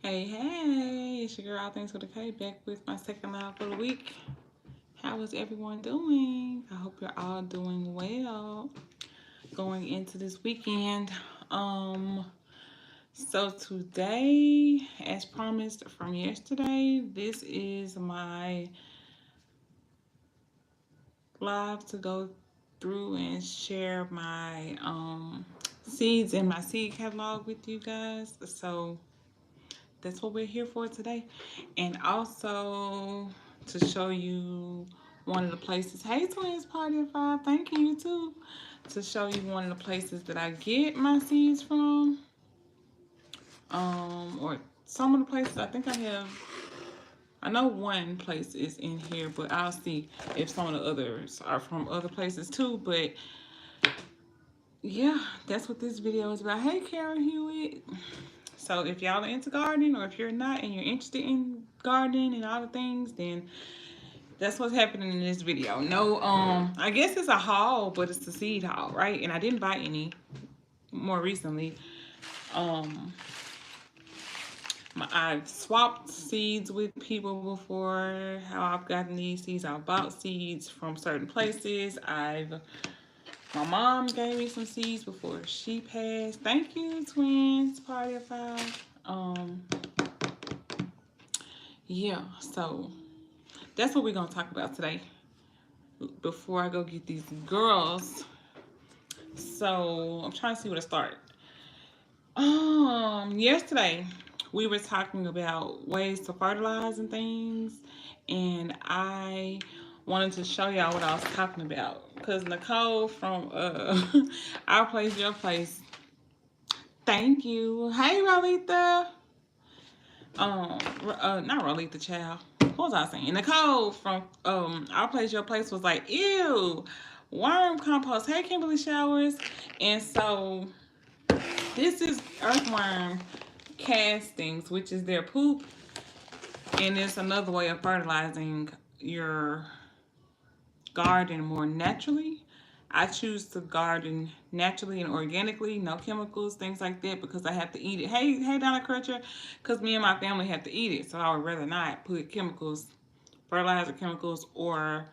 Hey, it's your girl, All Things with a K, back with my second live for the week. How is everyone doing? I hope you're all doing well going into this weekend. Um, so today, as promised from yesterday, this is my live to go through and share my seeds and my seed catalog with you guys. So that's what we're here for today. And also to show you one of the places. Hey, Twins Party of Five. Thank you, too. To show you one of the places that I get my seeds from. Or some of the places I think I have. I know one place is in here, but I'll see if some of the others are from other places too. But yeah, that's what this video is about. Hey, Karen Hewitt. So if y'all are into gardening, or if you're not and you're interested in gardening and all the things, then that's what's happening in this video. No, I guess it's a haul, but it's a seed haul, right? And I didn't buy any more recently. Um, I've swapped seeds with people before. How I've gotten these seeds, I've bought seeds from certain places. My mom gave me some seeds before she passed. Thank you, Twins Party of Five. Yeah, so that's what we're gonna talk about today. Before I go get these girls, so I'm trying to see where to start. Yesterday we were talking about ways to fertilize and things, and I wanted to show y'all what I was talking about. Cause Nicole from Our Place Your Place. Thank you. Hey, Rolita. Not Rolita, child. What was I saying? Nicole from Our Place Your Place was like, ew, worm compost. Hey, Kimberly Showers. And so this is earthworm castings, which is their poop, and it's another way of fertilizing your garden more naturally. I choose to garden naturally and organically, no chemicals, things like that, because I have to eat it. Hey, Donna Crutcher, because me and my family have to eat it, so I would rather not put chemicals, fertilizer chemicals, or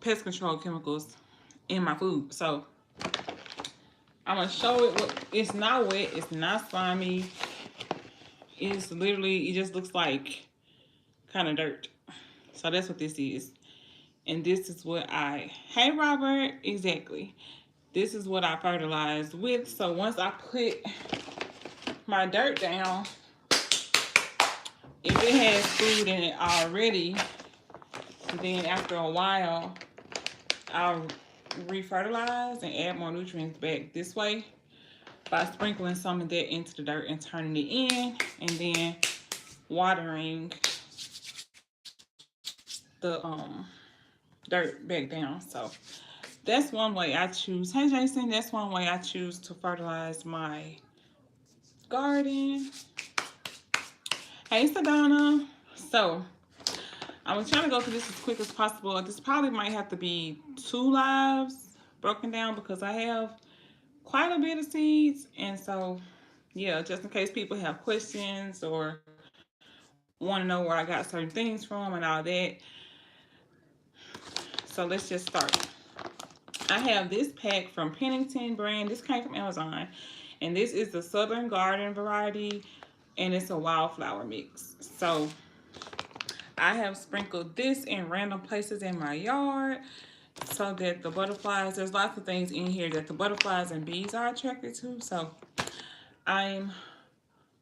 pest control chemicals in my food. So I'm gonna show it. It's not wet. It's not slimy. It's literally. It just looks like kind of dirt. So that's what this is. And this is what hey Robert, exactly. This is what I fertilized with. So once I put my dirt down, if it has food in it already, then after a while, I'll refertilize and add more nutrients back this way by sprinkling some of that into the dirt and turning it in, and then watering the dirt back down. So that's one way I choose. Hey Jason, that's one way I choose to fertilize my garden. Hey Sedona. So I'm trying to go through this as quick as possible. This probably might have to be 2 lives broken down because I have quite a bit of seeds. And so, yeah, just in case people have questions or want to know where I got certain things from and all that. So let's just start. I have this pack from Pennington brand. This came from Amazon. And this is the Southern Garden variety. And it's a wildflower mix. So I have sprinkled this in random places in my yard so that the butterflies, there's lots of things in here that the butterflies and bees are attracted to. So I'm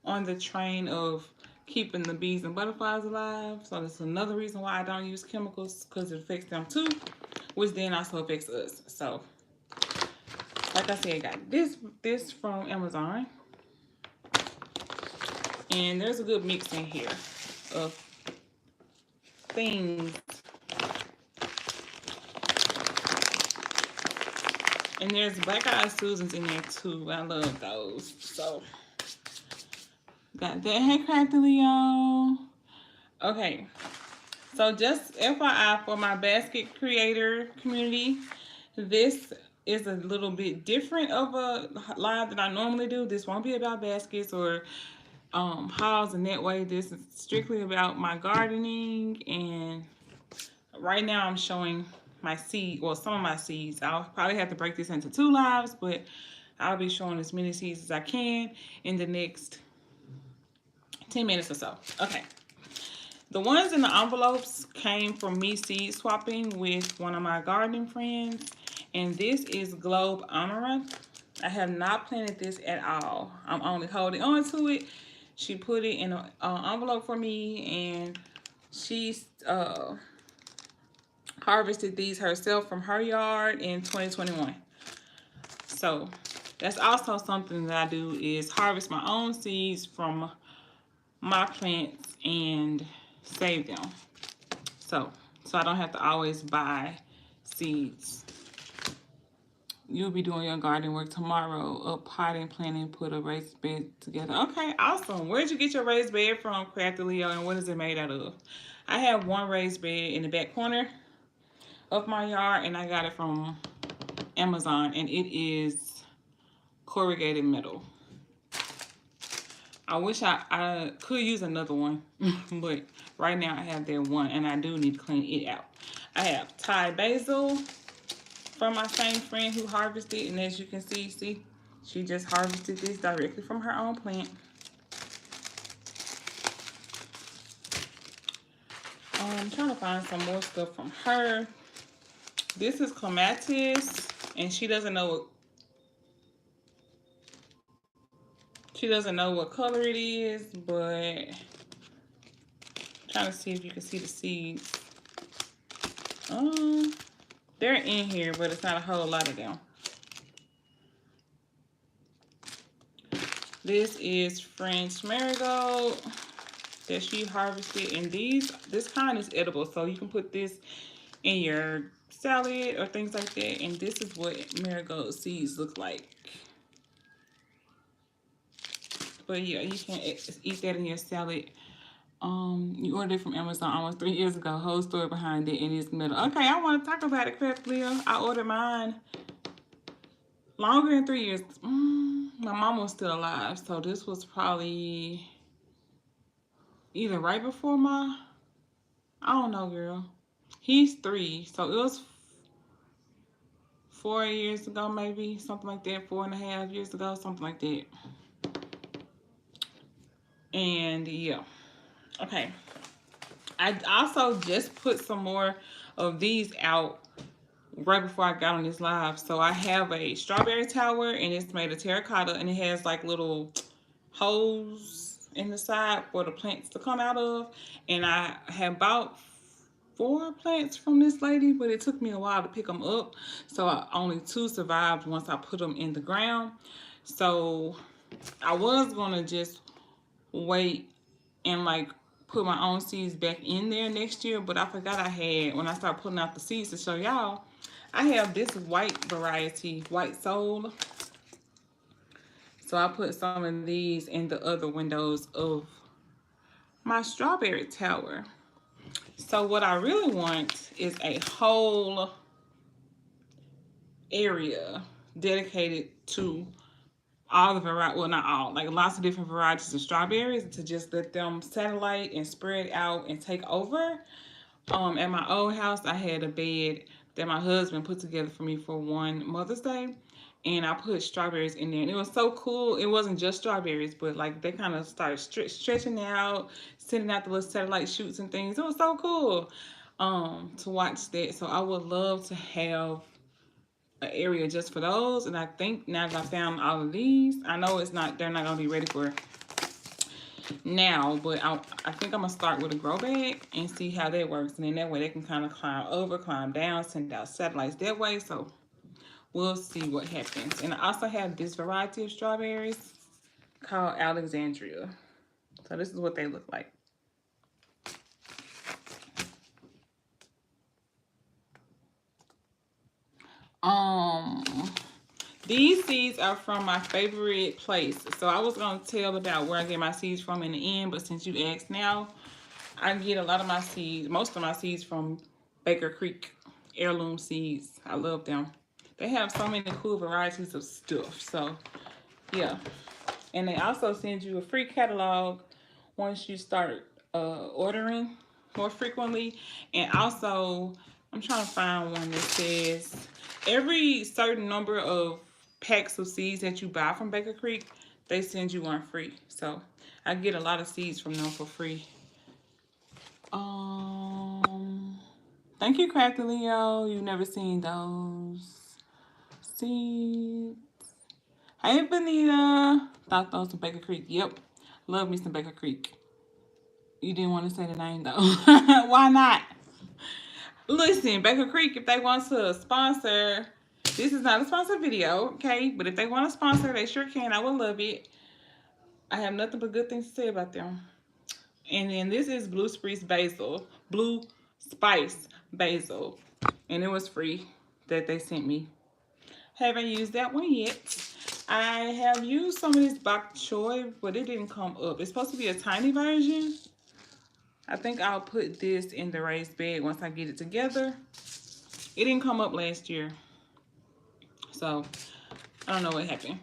on the train of keeping the bees and butterflies alive. So that's another reason why I don't use chemicals, because it affects them too, which then also affects us. So like I said, I got this from Amazon. And there's a good mix in here of things. And there's Black Eyed Susans in there too. I love those. So got that. Hey, Cracked Leo. Okay. So just FYI for my basket creator community, this is a little bit different of a live that I normally do. This won't be about baskets or hauls in that way. This is strictly about my gardening, and right now I'm showing my seed, well, some of my seeds. I'll probably have to break this into 2 lives, but I'll be showing as many seeds as I can in the next 10 minutes or so. Okay. The ones in the envelopes came from me seed swapping with one of my gardening friends, and this is Globe Amaranth. I have not planted this at all. I'm only holding on to it. She put it in an envelope for me, and she's harvested these herself from her yard in 2021. So that's also something that I do, is harvest my own seeds from my plants and save them. So I don't have to always buy seeds. You'll be doing your garden work tomorrow. Up potting, planting, put a raised bed together. Okay, awesome. Where'd you get your raised bed from, Crafty Leo, and what is it made out of? I have one raised bed in the back corner of my yard, and I got it from Amazon, and it is corrugated metal. I wish I could use another one, but right now I have that one, and I do need to clean it out. I have Thai basil from my same friend who harvested, and as you can see, she just harvested this directly from her own plant. I'm trying to find some more stuff from her. This is clematis, and she doesn't know what color it is, but I'm trying to see if you can see the seeds. They're in here, but it's not a whole lot of them. This is French marigold that she harvested, and this kind is edible, so you can put this in your salad or things like that. And this is what marigold seeds look like. But yeah, you can eat that in your salad. You ordered it from Amazon almost 3 years ago. Whole story behind it, and it's metal. Okay, I want to talk about it, Crafty Leo. I ordered mine longer than 3 years. My mom was still alive, so this was probably either right before I don't know, girl. He's 3, so it was 4 years ago, maybe, something like that. 4.5 years ago, something like that. And yeah, okay. I also just put some more of these out right before I got on this live. So I have a strawberry tower, and it's made of terracotta, and it has like little holes in the side for the plants to come out of. And I have bought 4 plants from this lady, but it took me a while to pick them up. So only 2 survived once I put them in the ground. So I was gonna just wait and like put my own seeds back in there next year, but I forgot I had, when I started putting out the seeds to show y'all, I have this white variety, white soul. So I put some of these in the other windows of my strawberry tower. So what I really want is a whole area dedicated to all the variety, well, not all, like lots of different varieties of strawberries, to just let them satellite and spread out and take over. At my old house, I had a bed that my husband put together for me for one Mother's Day, and I put strawberries in there, and it was so cool. It wasn't just strawberries, but like they kind of started stretching out, sending out the little satellite shoots and things. It was so cool to watch that. So I would love to have an area just for those. And I think now that I found all of these, I know they're not gonna be ready for now, but I think I'm gonna start with a grow bag and see how that works, and then that way they can kind of climb over, climb down, send out satellites that way. So we'll see what happens. And I also have this variety of strawberries called Alexandria. So this is what they look like. These seeds are from my favorite place. So I was going to tell about where I get my seeds from in the end, but since you asked now, I get a lot of my seeds, most of my seeds, from Baker Creek Heirloom Seeds. I love them. They have so many cool varieties of stuff. So yeah, And they also send you a free catalog once you start ordering more frequently. And also, I'm trying to find one that says every certain number of packs of seeds that you buy from Baker Creek, they send you one free. So I get a lot of seeds from them for free. Um, Thank you, Crafty Leo. You've never seen those seeds. Hey, Benita. Thought those from Baker Creek. Yep. Love me some Baker Creek. You didn't want to say the name though. Why not? Listen, Baker Creek, if they want to sponsor, this is not a sponsored video, okay? But if they want to sponsor, they sure can. I would love it. I have nothing but good things to say about them. And then this is Blue Spice Basil. Blue Spice Basil. And it was free that they sent me. Haven't used that one yet. I have used some of this bok choy, but it didn't come up. It's supposed to be a tiny version. I think I'll put this in the raised bed once I get it together. It didn't come up last year. So, I don't know what happened.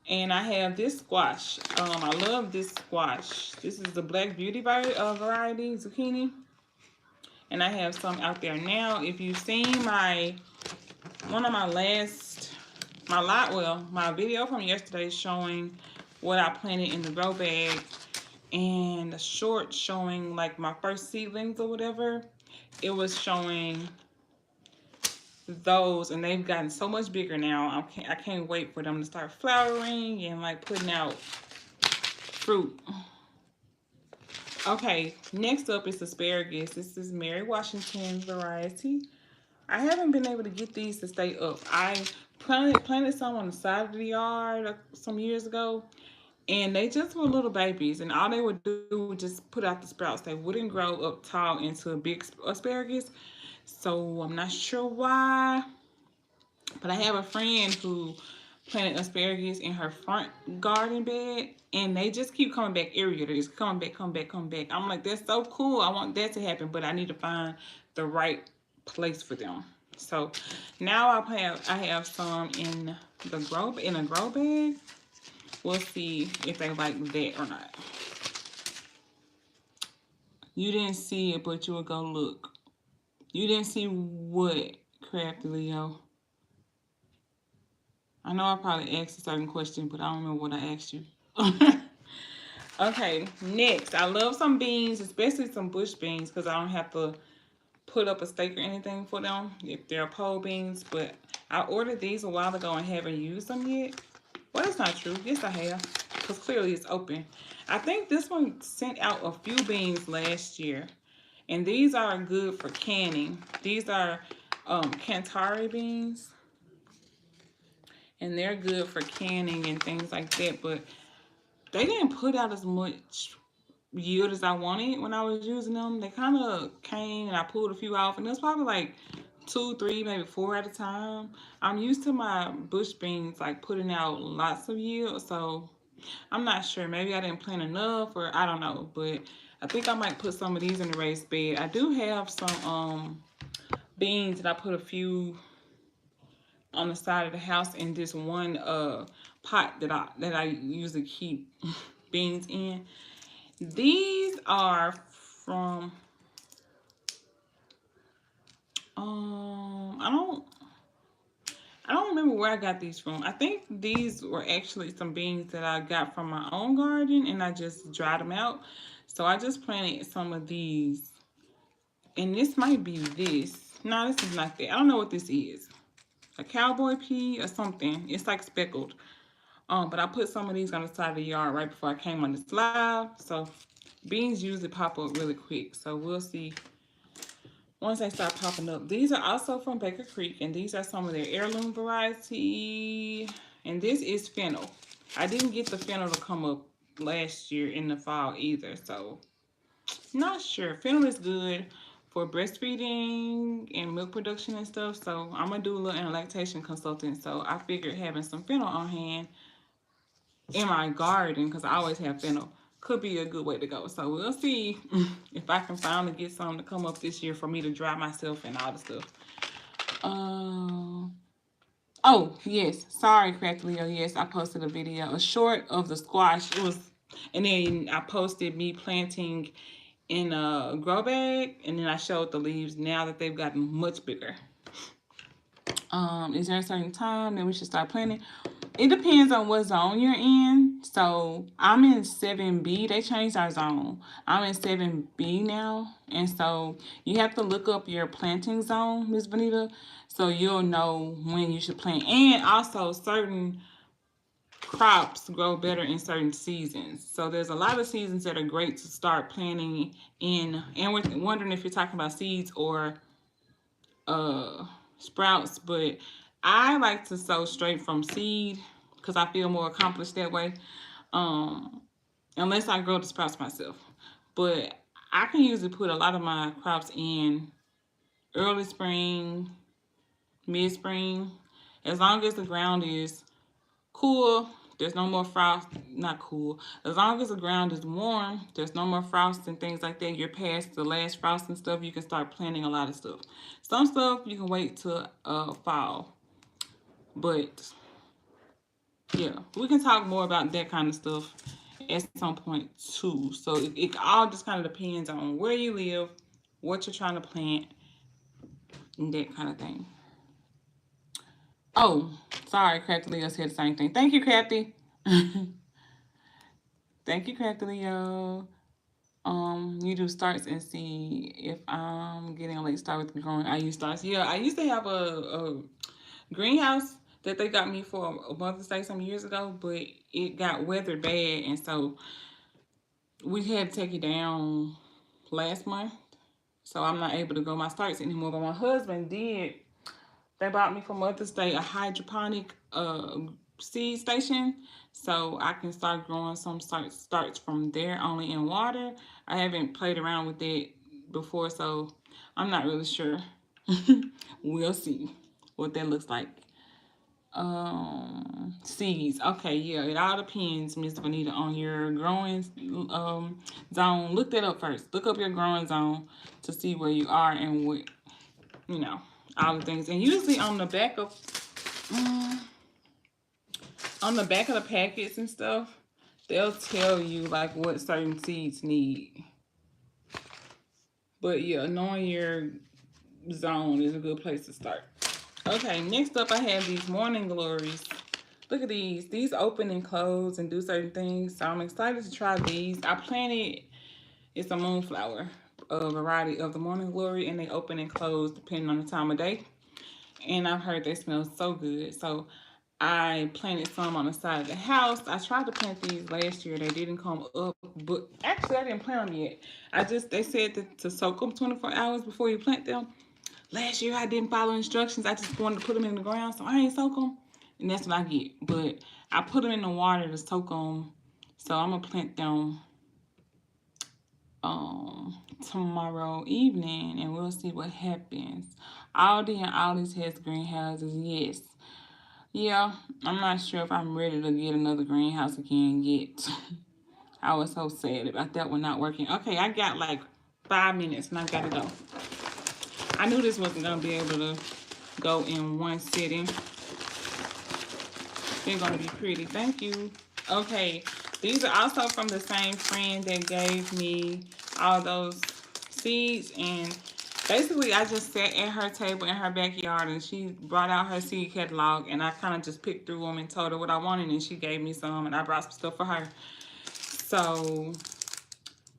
And I have this squash. I love this squash. This is the Black Beauty variety zucchini. And I have some out there now. If you've seen my video from yesterday showing what I planted in the grow bag, and the short showing like my first seedlings or whatever, it was showing those, and they've gotten so much bigger now. I can't wait for them to start flowering and like putting out fruit. Okay, next up is asparagus. This is Mary Washington variety. I haven't been able to get these to stay up. I planted some on the side of the yard some years ago, and they just were little babies, and all they would do was just put out the sprouts. They wouldn't grow up tall into a big asparagus. So I'm not sure why, but I have a friend who planted asparagus in her front garden bed, and they just keep coming back every year. They just come back. I'm like, that's so cool. I want that to happen, but I need to find the right place for them. So now I have some in a grow bag. We'll see if they like that or not. You didn't see it, but you will go look. You didn't see what, Crafty Leo? I know I probably asked a certain question, but I don't remember what I asked you. Okay, next. I love some beans, especially some bush beans, because I don't have to put up a stake or anything for them if they're pole beans. But I ordered these a while ago and haven't used them yet. Well, that's not true. Yes, I have, because clearly it's open. I think this one sent out a few beans last year. And these are good for canning. These are Cantari beans. And they're good for canning and things like that. But they didn't put out as much yield as I wanted when I was using them. They kind of came and I pulled a few off. And it was probably like 2, 3, maybe 4 at a time. I'm used to my bush beans like putting out lots of yield. So I'm not sure. Maybe I didn't plant enough, or I don't know. But I think I might put some of these in the raised bed. I do have some beans that I put a few on the side of the house in this one pot that I usually keep beans in. These are from I don't remember where I got these from. I think these were actually some beans that I got from my own garden, and I just dried them out. So I just planted some of these. And this might be this. No, this is not that. I don't know what this is. A cowboy pea or something. It's like speckled. But I put some of these on the side of the yard right before I came on this live. So beans usually pop up really quick. So we'll see once they start popping up. These are also from Baker Creek, and these are some of their heirloom variety. And this is fennel. I didn't get the fennel to come up last year in the fall either, so not sure. Fennel is good for breastfeeding and milk production and stuff, so I'm gonna do a little lactation consultant. So I figured having some fennel on hand in my garden, because I always have fennel, could be a good way to go. So we'll see if I can finally get some to come up this year for me to dry myself and all the stuff. Oh, yes. Sorry, Cracked Leo. Yes, I posted a video, a short of the squash. It was, and then I posted me planting in a grow bag, and then I showed the leaves now that they've gotten much bigger. Is there a certain time that we should start planting? It depends on what zone you're in. So I'm in 7B. They changed our zone. I'm in 7B now. And so you have to look up your planting zone, Miss Bonita, so you'll know when you should plant. And also certain crops grow better in certain seasons. So there's a lot of seasons that are great to start planting in. And we're wondering if you're talking about seeds or uh sprouts, but I like to sow straight from seed because I feel more accomplished that way. Um, Unless I grow the sprouts myself. But I can usually put a lot of my crops in early spring, mid spring, as long as the ground is cool. There's no more frost, not cool. As long as the ground is warm, there's no more frost and things like that. You're past the last frost and stuff. You can start planting a lot of stuff. Some stuff you can wait till fall, but yeah, we can talk more about that kind of stuff at some point too. So it all just kind of depends on where you live, what you're trying to plant, and that kind of thing. Oh, sorry, Crafty Leo said the same thing. Thank you, Crafty. Thank you, Crafty Leo. You do starts and see if I'm getting a late start with growing. I use starts. Yeah, I used to have a greenhouse that they got me for a Mother's Day some years ago, but it got weathered bad, and so we had to take it down last month. So I'm not able to grow my starts anymore. But my husband did. They bought me for Mother's Day a hydroponic seed station, so I can start growing some starts from there only in water. I haven't played around with it before, so I'm not really sure. We'll see what that looks like. Seeds. Okay, yeah, it all depends, Miss Bonita, on your growing zone. Look that up first. Look up your growing zone to see where you are and what, you know, all the things. And usually on the back of the packets and stuff, they'll tell you like what certain seeds need. But yeah, knowing your zone is a good place to start. Okay, next up I have these morning glories. Look at these. These open and close and do certain things. So I'm excited to try these. I planted, it's a moonflower, a variety of the morning glory, and they open and close depending on the time of day. And I've heard they smell so good. So I planted some on the side of the house. I tried to plant these last year. They didn't come up, but actually I didn't plant them yet. They said to soak them 24 hours before you plant them. Last year I didn't follow instructions. I just wanted to put them in the ground, so I ain't soak them, and that's what I get. But I put them in the water to soak them, so I'm gonna plant them tomorrow evening, and we'll see what happens. Aldi and Aldi's has greenhouses, yes. Yeah, I'm not sure if I'm ready to get another greenhouse again yet. I was so sad about that one not working. Okay, I got like 5 minutes and I gotta go. I knew this wasn't gonna be able to go in one sitting. They're gonna be pretty. Thank you. Okay, these are also from the same friend that gave me all those seeds, and basically I just sat at her table in her backyard and she brought out her seed catalog, and I kind of just picked through them and told her what I wanted, and she gave me some, and I brought some stuff for her. So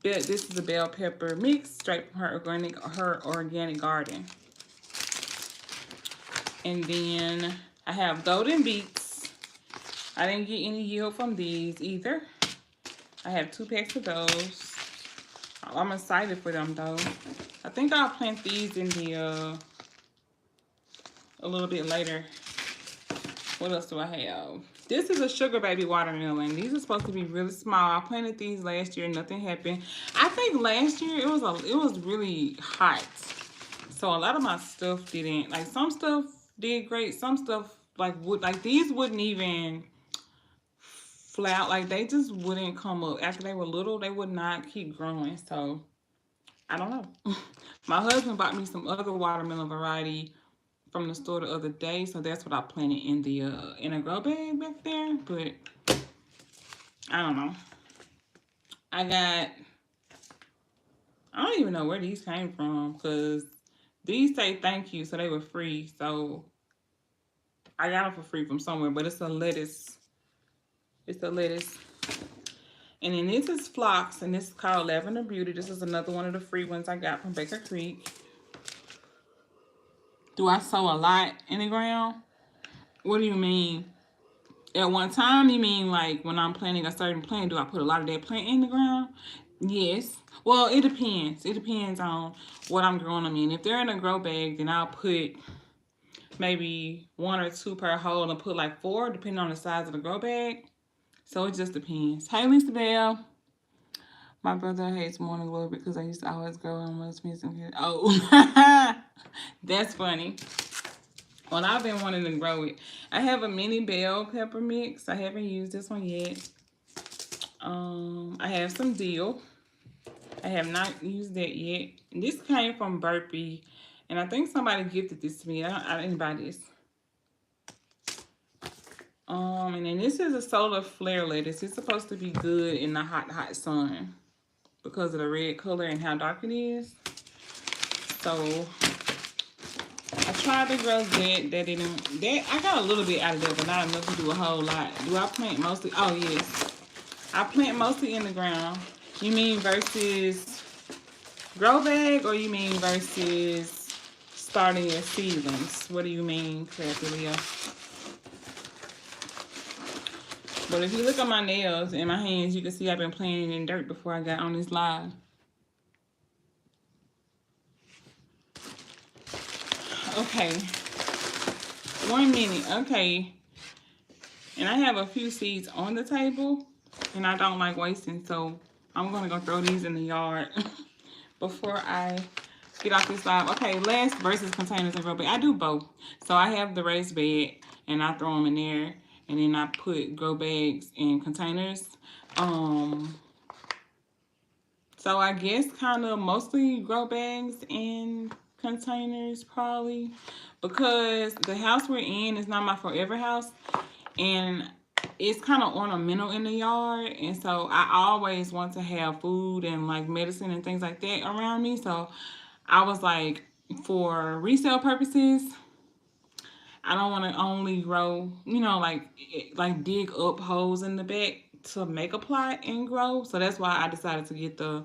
this is a bell pepper mix straight from her organic garden. And then I have golden beets. I didn't get any yield from these either. I have 2 packs of those. I'm excited for them though. I think I'll plant these in the a little bit later. What else do I have? This is a sugar baby watermelon. These are supposed to be really small. I planted these last year, nothing happened. I think last year it was really hot. So a lot of my stuff didn't, like some stuff did great. Some stuff like these wouldn't even flower, like they just wouldn't come up. After they were little, they would not keep growing. So I don't know. My husband bought me some other watermelon variety from the store the other day, so that's what I planted in a grow bag back there. But I don't know. I don't even know where these came from because these say thank you, so they were free. So I got them for free from somewhere, but it's a lettuce. It's a lettuce. And then this is Phlox, and this is called Lavender Beauty. This is another one of the free ones I got from Baker Creek. Do I sow a lot in the ground? What do you mean? At one time, you mean like when I'm planting a certain plant, do I put a lot of that plant in the ground? Yes. Well, it depends. It depends on what I'm growing them in. If they're in a grow bag, then I'll put maybe 1 or 2 per hole and put like 4, depending on the size of the grow bag. So it just depends. Hey, Lisa Bell. My brother hates morning glory because I used to always grow on most music. Oh, that's funny. Well, I've been wanting to grow it. I have a mini bell pepper mix. I haven't used this one yet. I have some dill. I have not used that yet. And this came from Burpee, and I think somebody gifted this to me. I didn't buy this. And then this is a solar flare lettuce. It's supposed to be good in the hot, hot sun because of the red color and how dark it is. So I tried to grow that. I got a little bit out of that, but not enough to do a whole lot. Do I plant mostly? Oh, yes. I plant mostly in the ground. You mean versus grow bag, or you mean versus starting your seedlings? What do you mean, Cleopatra? But if you look at my nails and my hands, you can see I've been playing in dirt before I got on this live. Okay. 1 minute. Okay. And I have a few seeds on the table, and I don't like wasting, so I'm going to go throw these in the yard before I get off this live. Okay, last versus containers and grow bag. I do both. So I have the raised bed, and I throw them in there, and then I put grow bags in containers. So I guess kind of mostly grow bags and containers probably, because the house we're in is not my forever house, and it's kind of ornamental in the yard, and so I always want to have food and like medicine and things like that around me. So I was like, for resale purposes, I don't want to only grow, like dig up holes in the back to make a plot and grow. So that's why I decided to get the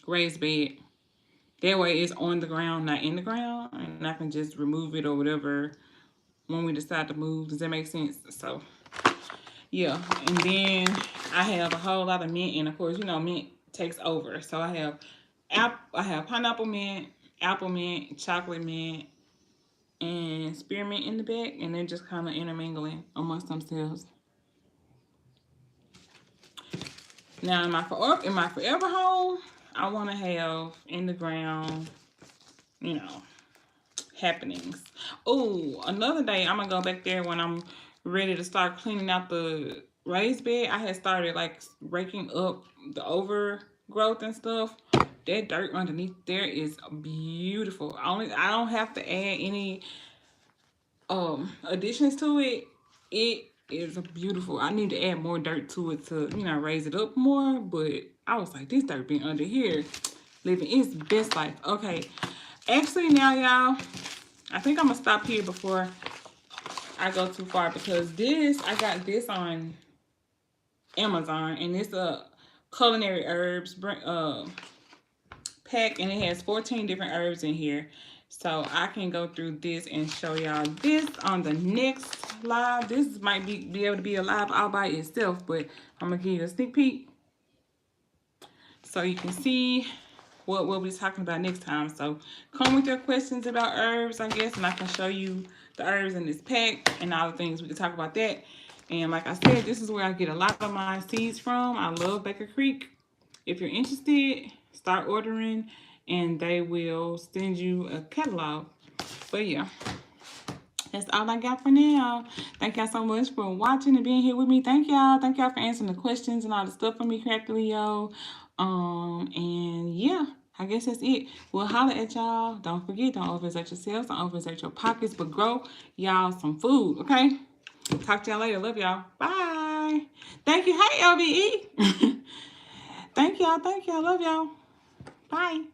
raised bed. That way it's on the ground, not in the ground, and I can just remove it or whatever when we decide to move. Does that make sense? So yeah, and then I have a whole lot of mint, and of course, mint takes over. So I have pineapple mint, apple mint, chocolate mint, and spearmint in the back, and they're just kind of intermingling amongst themselves. Now in my forever home, I want to have in the ground, happenings. Oh, another day I'm gonna go back there when I'm ready to start cleaning out the raised bed. I had started like raking up the overgrowth and stuff. That dirt underneath there is beautiful. I don't have to add any additions to it. It is beautiful. I need to add more dirt to it to raise it up more, but I was like, this dirt been under here living its best life. Okay, actually now y'all, I think I'm gonna stop here before I go too far, because I got this on Amazon, and it's a culinary herbs pack, and it has 14 different herbs in here. So I can go through this and show y'all this on the next live. This might be able to be a live all by itself, but I'm gonna give you a sneak peek so you can see what we'll be talking about next time. So come with your questions about herbs, I guess, and I can show you the herbs in this pack and all the things. We can talk about that. And like I said, this is where I get a lot of my seeds from. I love Baker Creek. If you're interested, start ordering, and they will send you a catalog. But yeah, that's all I got for now. Thank y'all so much for watching and being here with me. Thank y'all. Thank y'all for answering the questions and all the stuff for me, Cracked Leo. And yeah. I guess that's it. We'll holler at y'all. Don't forget, don't overexert yourselves, don't overexert your pockets, but grow y'all some food, okay? Talk to y'all later. Love y'all. Bye. Thank you. Hey, LBE. Thank y'all. Love y'all. Bye.